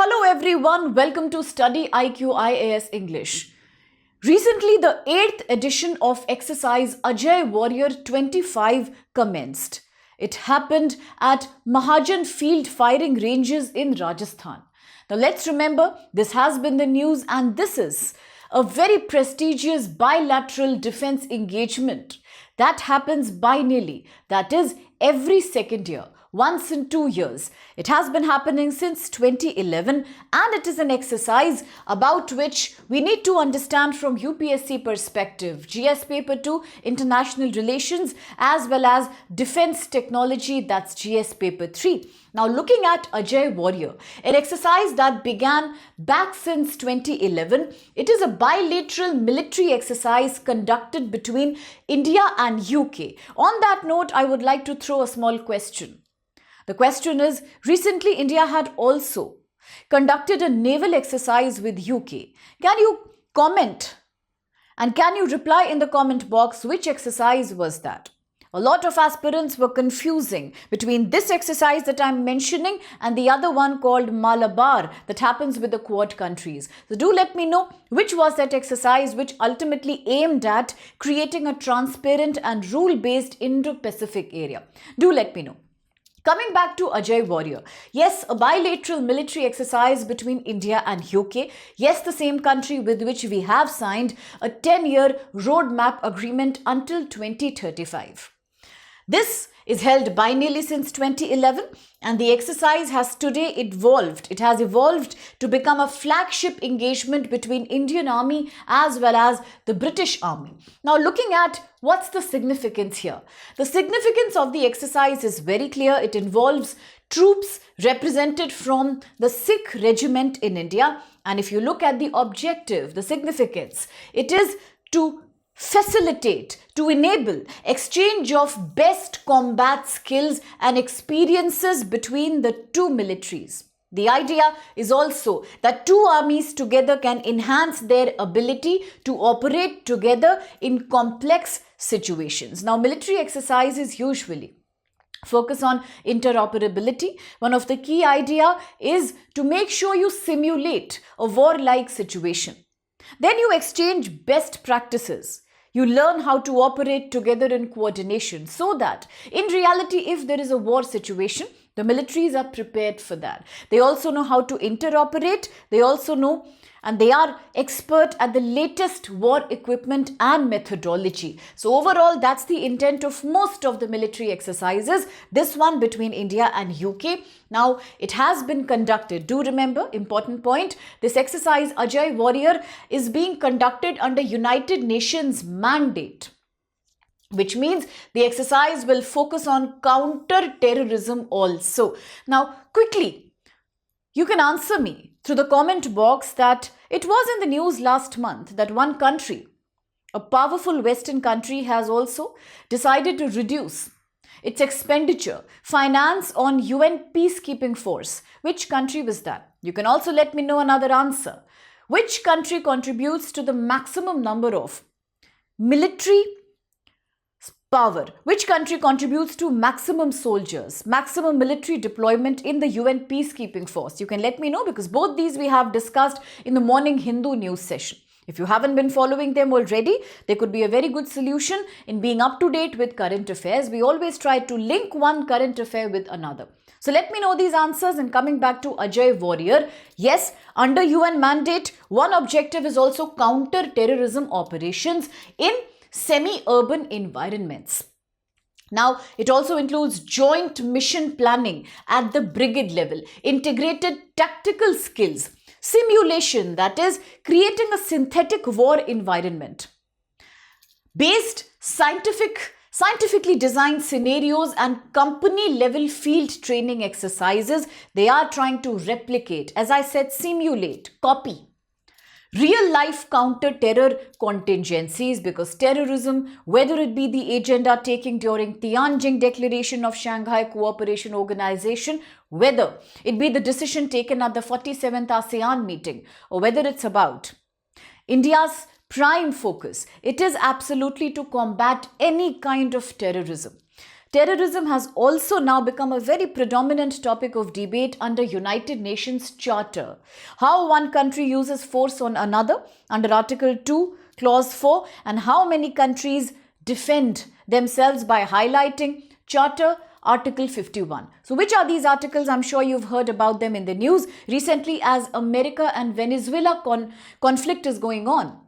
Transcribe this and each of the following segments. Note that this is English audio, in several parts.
Hello everyone, welcome to StudyIQ IAS English. Recently, the 8th edition of exercise Ajeya Warrior 25 commenced. It happened at Mahajan Field Firing Ranges in Rajasthan. Now let's remember, this has been the news and this is a very prestigious bilateral defense engagement that happens biennially, that is every second year. Once in 2 years. It has been happening since 2011 and it is an exercise about which we need to understand from UPSC perspective, GS paper 2 international relations as well as defense technology, that's GS paper 3. Now looking at Ajeya Warrior, an exercise that began back since 2011, it is a bilateral military exercise conducted between India and UK. On that note, I would like to throw a small question. The question is, recently India had also conducted a naval exercise with UK. Can you comment and can you reply in the comment box which exercise was that? A lot of aspirants were confusing between this exercise that I'm mentioning and the other one called Malabar that happens with the Quad countries. So do let me know which was that exercise which ultimately aimed at creating a transparent and rule-based Indo-Pacific area. Do let me know. Coming back to Ajeya Warrior, yes, a bilateral military exercise between India and UK. Yes, the same country with which we have signed a 10-year roadmap agreement until 2035. This is held biennially since 2011 and the exercise has today evolved. It has evolved to become a flagship engagement between Indian Army as well as the British Army. Now looking at what's the significance here? The significance of the exercise is very clear. It involves troops represented from the Sikh regiment in India. And if you look at the objective, the significance, it is to facilitate, to enable exchange of best combat skills and experiences between the two militaries. The idea is also that two armies together can enhance their ability to operate together in complex situations. Now, military exercises usually focus on interoperability. One of the key idea is to make sure you simulate a war-like situation. Then you exchange best practices. You learn how to operate together in coordination so that in reality, if there is a war situation, the militaries are prepared for that. They also know how to interoperate. They also know and they are expert at the latest war equipment and methodology. So overall, that's the intent of most of the military exercises. This one between India and UK. Now, it has been conducted. Do remember, important point, this exercise Ajeya Warrior is being conducted under United Nations mandate, which means the exercise will focus on counter-terrorism also. Now, quickly, you can answer me through the comment box that it was in the news last month that one country, a powerful Western country, has also decided to reduce its expenditure, finance on UN peacekeeping force. Which country was that? You can also let me know another answer. Which country contributes to the maximum number of military power? Which country contributes to maximum soldiers, maximum military deployment in the UN peacekeeping force? You can let me know because both these we have discussed in the morning Hindu news session. If you haven't been following them already, they could be a very good solution in being up to date with current affairs. We always try to link one current affair with another. So let me know these answers. And coming back to Ajeya Warrior, yes, under UN mandate, one objective is also counter-terrorism operations in semi-urban environments. Now, it also includes joint mission planning at the brigade level, integrated tactical skills, simulation, that is, creating a synthetic war environment, based scientifically designed scenarios and company-level field training exercises. They are trying to replicate, as I said, simulate, copy real-life counter-terror contingencies, because terrorism, whether it be the agenda taking during Tianjin Declaration of Shanghai Cooperation Organization, whether it be the decision taken at the 47th ASEAN meeting, or whether it's about India's prime focus, it is absolutely to combat any kind of terrorism. Terrorism has also now become a very predominant topic of debate under United Nations Charter. How one country uses force on another under Article 2, Clause 4, and how many countries defend themselves by highlighting Charter Article 51. So which are these articles? I'm sure you've heard about them in the news recently as America and Venezuela conflict is going on.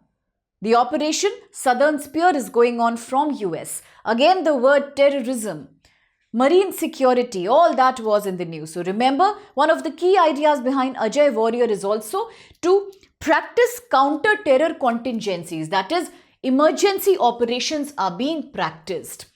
The Operation Southern Spear is going on from US. Again, the word terrorism, marine security, all that was in the news. So remember, one of the key ideas behind Ajeya Warrior is also to practice counter-terror contingencies. That is, emergency operations are being practiced.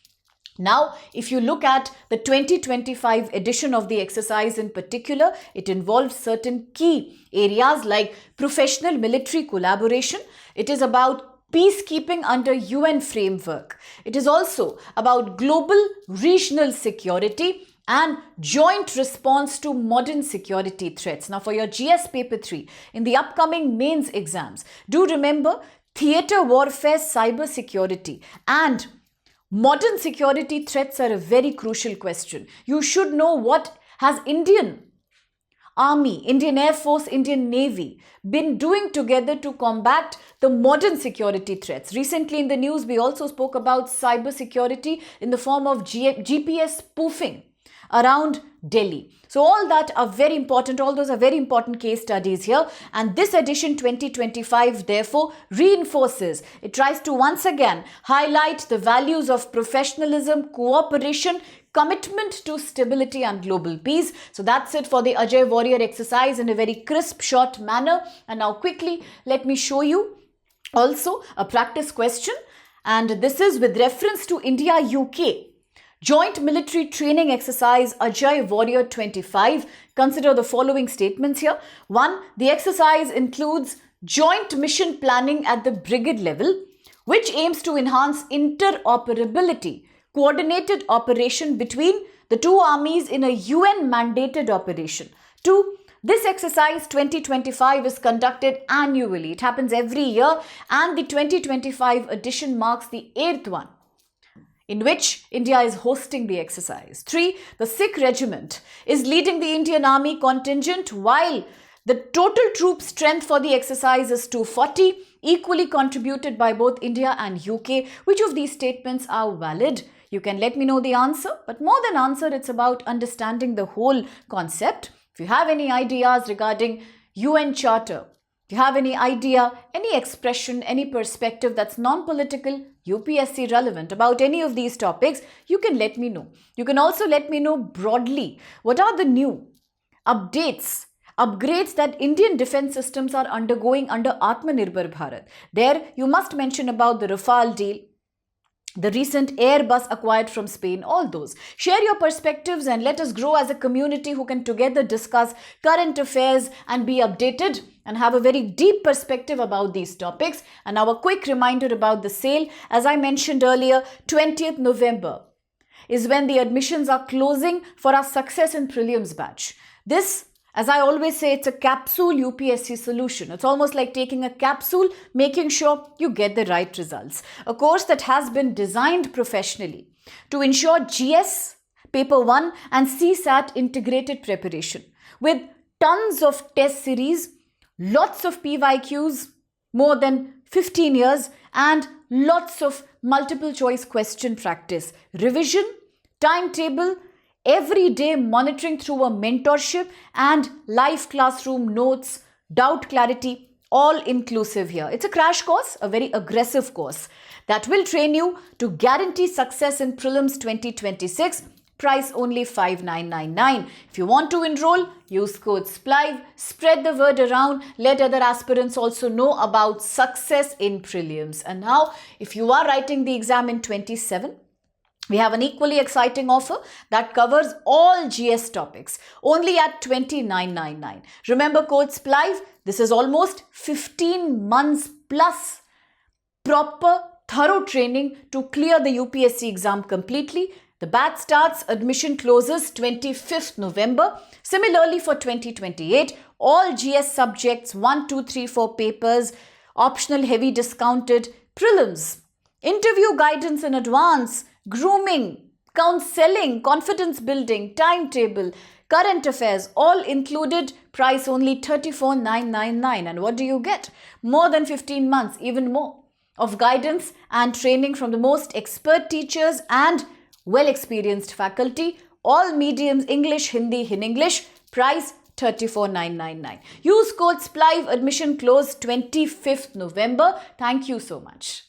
Now, if you look at the 2025 edition of the exercise in particular, it involves certain key areas like professional military collaboration. It is about peacekeeping under UN framework. It is also about global regional security and joint response to modern security threats. Now, for your GS paper 3, in the upcoming mains exams, do remember theater warfare, cyber security and modern security threats are a very crucial question. You should know what has Indian Army, Indian Air Force, Indian Navy been doing together to combat the modern security threats. Recently in the news, we also spoke about cyber security in the form of GPS spoofing around Delhi. So all that are very important. All those are very important case studies here. And this edition 2025 therefore reinforces. It tries to once again highlight the values of professionalism, cooperation, commitment to stability and global peace. So that's it for the Ajeya Warrior exercise in a very crisp, short manner. And now quickly, let me show you also a practice question. And this is with reference to India-UK Joint Military Training Exercise Ajeya Warrior 25. Consider the following statements here. 1. The exercise includes joint mission planning at the brigade level, which aims to enhance interoperability, coordinated operation between the two armies in a UN-mandated operation. 2. This exercise 2025 is conducted annually. It happens every year and the 2025 edition marks the 8th one in which India is hosting the exercise. 3. The Sikh regiment is leading the Indian Army contingent while the total troop strength for the exercise is 240, equally contributed by both India and UK. Which of these statements are valid? You can let me know the answer, but more than answer, it's about understanding the whole concept. If you have any ideas regarding UN Charter, if you have any idea, any expression, any perspective that's non-political, UPSC relevant about any of these topics, you can let me know. You can also let me know broadly what are the new updates, upgrades that Indian defense systems are undergoing under Atmanirbhar Bharat. There you must mention about the Rafale deal, the recent Airbus acquired from Spain, all those. Share your perspectives and let us grow as a community who can together discuss current affairs and be updated and have a very deep perspective about these topics. And now a quick reminder about the sale. As I mentioned earlier, 20th November is when the admissions are closing for our Success in Prelims batch. This, as I always say, it's a capsule UPSC solution. It's almost like taking a capsule, making sure you get the right results. A course that has been designed professionally to ensure GS, Paper 1 and CSAT integrated preparation with tons of test series, lots of PYQs, more than 15 years and lots of multiple choice question practice, revision, timetable, everyday monitoring through a mentorship and live classroom notes, doubt clarity, all inclusive here. It's a crash course, a very aggressive course that will train you to guarantee success in Prelims 2026. Price only 5,999. If you want to enroll, use code SPLIVE, spread the word around, let other aspirants also know about success in Prelims. And now, if you are writing the exam in 27, we have an equally exciting offer that covers all GS topics only at 2999. Remember code SPLIVE. This is almost 15 months plus proper thorough training to clear the UPSC exam completely. The batch starts, admission closes 25th November. Similarly for 2028, all GS subjects 1, 2, 3, 4 papers, optional heavy discounted, prelims, interview guidance in advance, grooming, Counselling, confidence building, timetable, current affairs, all included, price only 34,999. And what do you get? More than 15 months, even more, of guidance and training from the most expert teachers and well-experienced faculty, all mediums, English, Hindi, in English, price 34,999. Use code SPLIVE, admission close 25th November. Thank you so much.